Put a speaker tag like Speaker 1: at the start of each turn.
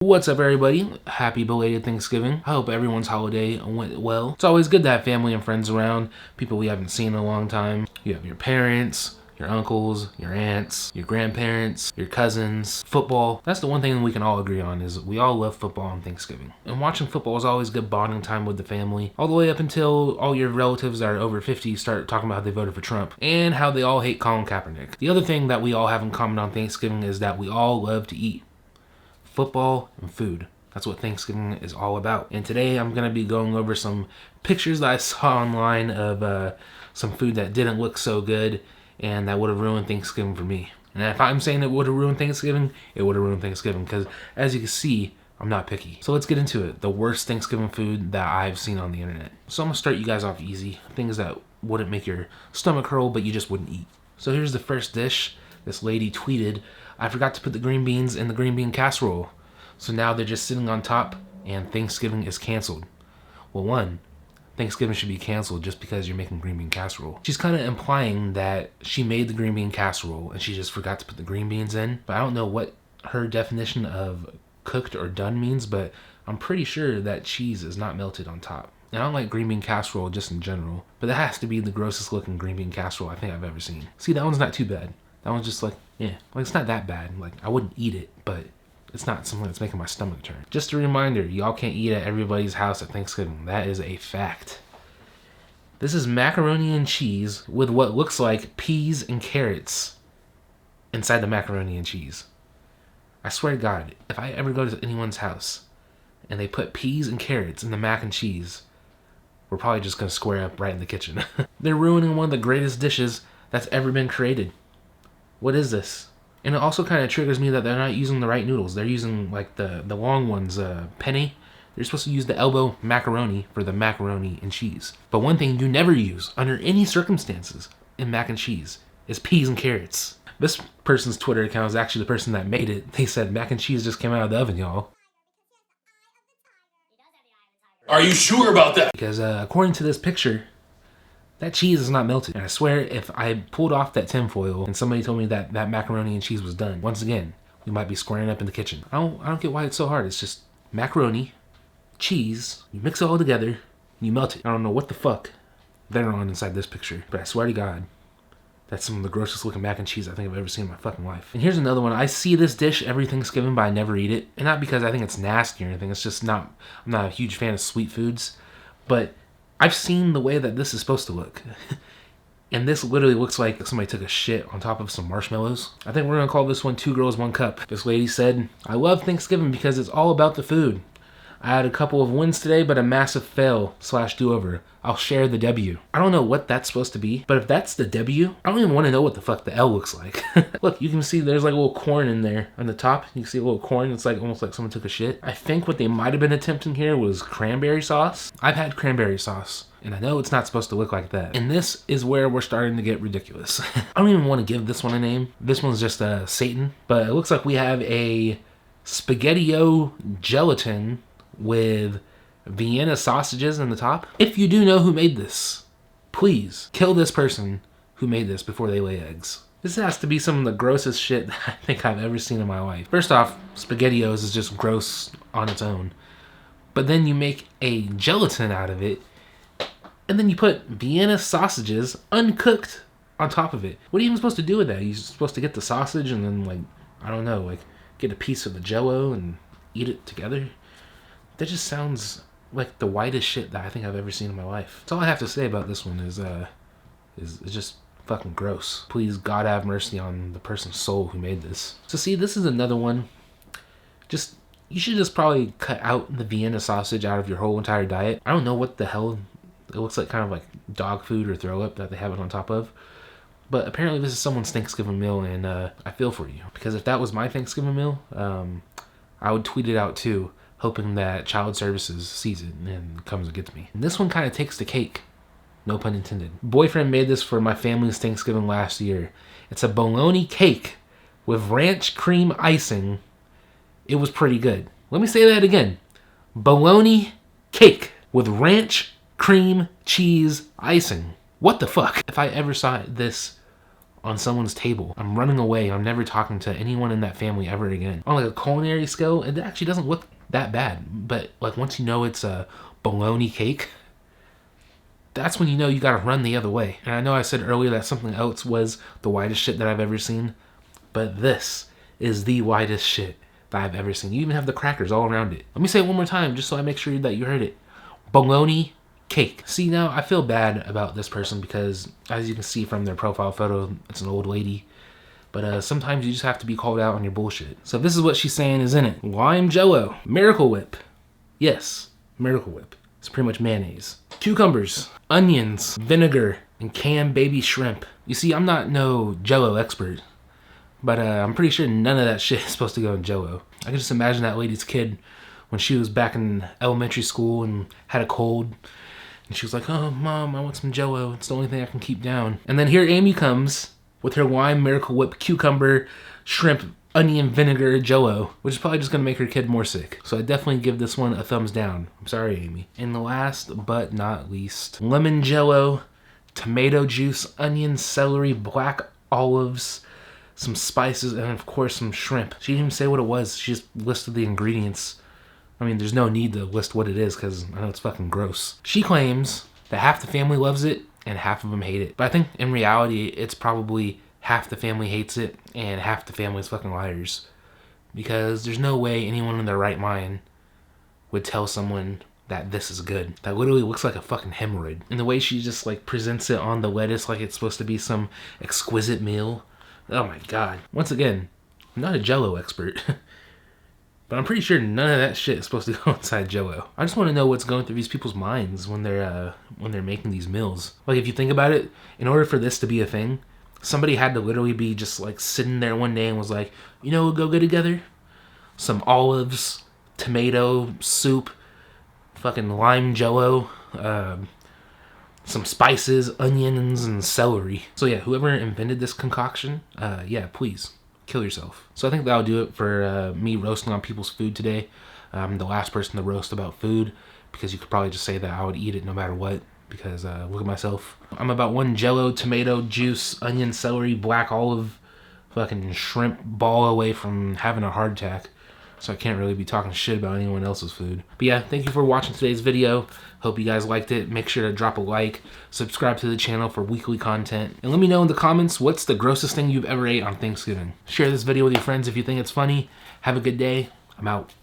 Speaker 1: What's up, everybody? Happy belated Thanksgiving. I hope everyone's holiday went well. It's always good to have family and friends around, people we haven't seen in a long time. You have your parents, your uncles, your aunts, your grandparents, your cousins, football. That's the one thing we can all agree on, is we all love football on Thanksgiving. And watching football is always good bonding time with the family, all the way up until all your relatives that are over 50 start talking about how they voted for Trump and how they all hate Colin Kaepernick. The other thing that we all have in common on Thanksgiving is that we all love to eat. Football and food. That's what Thanksgiving is all about. And today I'm going to be going over some pictures that I saw online of some food that didn't look so good and that would have ruined Thanksgiving for me. And if I'm saying it would have ruined Thanksgiving, it would have ruined Thanksgiving, because as you can see, I'm not picky. So let's get into it. The worst Thanksgiving food that I've seen on the internet. So I'm going to start you guys off easy. Things that wouldn't make your stomach hurl, but you just wouldn't eat. So here's the first dish. This lady tweeted, "I forgot to put the green beans in the green bean casserole. So now they're just sitting on top and Thanksgiving is canceled." Well, one, Thanksgiving should be canceled just because you're making green bean casserole. She's kind of implying that she made the green bean casserole and she just forgot to put the green beans in. But I don't know what her definition of cooked or done means, but I'm pretty sure that cheese is not melted on top. And I don't like green bean casserole just in general, but that has to be the grossest looking green bean casserole I think I've ever seen. See, that one's not too bad. That one's just like, yeah, like it's not that bad. Like, I wouldn't eat it, but it's not something that's making my stomach turn. Just a reminder, y'all can't eat at everybody's house at Thanksgiving. That is a fact. This is macaroni and cheese with what looks like peas and carrots inside the macaroni and cheese. I swear to God, if I ever go to anyone's house and they put peas and carrots in the mac and cheese, we're probably just gonna square up right in the kitchen. They're ruining one of the greatest dishes that's ever been created. What is this? And it also kind of triggers me that they're not using the right noodles. They're using like the long ones, penne. They're supposed to use the elbow macaroni for the macaroni and cheese. But one thing you never use under any circumstances in mac and cheese is peas and carrots. This person's Twitter account is actually the person that made it. They said mac and cheese just came out of the oven, y'all.
Speaker 2: Are you sure about that?
Speaker 1: Because according to this picture, that cheese is not melted. And I swear, if I pulled off that tinfoil and somebody told me that that macaroni and cheese was done, once again, we might be squaring up in the kitchen. I don't get why it's so hard. It's just macaroni, cheese, you mix it all together, and you melt it. I don't know what the fuck they're on inside this picture, but I swear to God, that's some of the grossest looking mac and cheese I think I've ever seen in my fucking life. And here's another one. I see this dish every Thanksgiving, but I never eat it. And not because I think it's nasty or anything. It's just I'm not a huge fan of sweet foods. But I've seen the way that this is supposed to look. And this literally looks like somebody took a shit on top of some marshmallows. I think we're gonna call this one 2 Girls, 1 Cup. This lady said, "I love Thanksgiving because it's all about the food. I had a couple of wins today, but a massive fail / do-over. I'll share the W." I don't know what that's supposed to be, but if that's the W, I don't even want to know what the fuck the L looks like. Look, you can see there's like a little corn in there on the top. You can see a little corn. It's like almost like someone took a shit. I think what they might have been attempting here was cranberry sauce. I've had cranberry sauce, and I know it's not supposed to look like that. And this is where we're starting to get ridiculous. I don't even want to give this one a name. This one's just Satan. But it looks like we have a spaghetti-o gelatin with Vienna sausages in the top. If you do know who made this, please kill this person who made this before they lay eggs. This has to be some of the grossest shit that I think I've ever seen in my life. First off, SpaghettiOs is just gross on its own. But then you make a gelatin out of it, and then you put Vienna sausages, uncooked, on top of it. What are you even supposed to do with that? You're supposed to get the sausage and then, like, I don't know, like, get a piece of the Jell-O and eat it together? That just sounds like the whitest shit that I think I've ever seen in my life. That's all I have to say about this one is just fucking gross. Please, God have mercy on the person's soul who made this. So see, this is another one. You should just probably cut out the Vienna sausage out of your whole entire diet. I don't know what the hell, it looks like kind of like dog food or throw up that they have it on top of. But apparently this is someone's Thanksgiving meal, and I feel for you. Because if that was my Thanksgiving meal, I would tweet it out too, hoping that Child Services sees it and comes and gets me. And this one kind of takes the cake. No pun intended. Boyfriend made this for my family's Thanksgiving last year. It's a bologna cake with ranch cream icing. It was pretty good. Let me say that again. Bologna cake with ranch cream cheese icing. What the fuck? If I ever saw this on someone's table, I'm running away. I'm never talking to anyone in that family ever again. On like a culinary scale, it actually doesn't look that bad. But like once you know it's a bologna cake, that's when you know you gotta run the other way. And I know I said earlier that something else was the whitest shit that I've ever seen, but this is the whitest shit that I've ever seen. You even have the crackers all around it. Let me say it one more time just so I make sure that you heard it. Bologna cake. See, now I feel bad about this person because as you can see from their profile photo, it's an old lady. But sometimes you just have to be called out on your bullshit. So this is what she's saying is in it. Lime Jello, Miracle Whip. Yes, Miracle Whip. It's pretty much mayonnaise. Cucumbers, onions, vinegar, and canned baby shrimp. You see, I'm not no Jello expert, but I'm pretty sure none of that shit is supposed to go in Jello. I can just imagine that lady's kid when she was back in elementary school and had a cold. And she was like, oh, Mom, I want some Jello. It's the only thing I can keep down. And then here Amy comes with her lime Miracle Whip, cucumber, shrimp, onion, vinegar, Jello, which is probably just going to make her kid more sick. So I definitely give this one a thumbs down. I'm sorry, Amy. And last but not least, lemon Jello, tomato juice, onion, celery, black olives, some spices, and of course some shrimp. She didn't even say what it was. She just listed the ingredients. I mean, there's no need to list what it is because I know it's fucking gross. She claims that half the family loves it and half of them hate it. But I think in reality, it's probably half the family hates it and half the family is fucking liars. Because there's no way anyone in their right mind would tell someone that this is good. That literally looks like a fucking hemorrhoid. And the way she just like presents it on the lettuce like it's supposed to be some exquisite meal. Oh my God. Once again, I'm not a Jello expert. But I'm pretty sure none of that shit is supposed to go inside Jello. I just want to know what's going through these people's minds when they're making these meals. Like if you think about it, in order for this to be a thing, somebody had to literally be just like sitting there one day and was like, you know what would go good together? Some olives, tomato soup, fucking lime Jello, some spices, onions, and celery. So yeah, whoever invented this concoction, yeah, please. Kill yourself. So I think that'll do it for me roasting on people's food today. I'm the last person to roast about food because you could probably just say that I would eat it no matter what because look at myself. I'm about one Jello, tomato, juice, onion, celery, black olive, fucking shrimp ball away from having a heart attack. So I can't really be talking shit about anyone else's food. But yeah, thank you for watching today's video. Hope you guys liked it. Make sure to drop a like, subscribe to the channel for weekly content, and let me know in the comments what's the grossest thing you've ever ate on Thanksgiving. Share this video with your friends if you think it's funny. Have a good day. I'm out.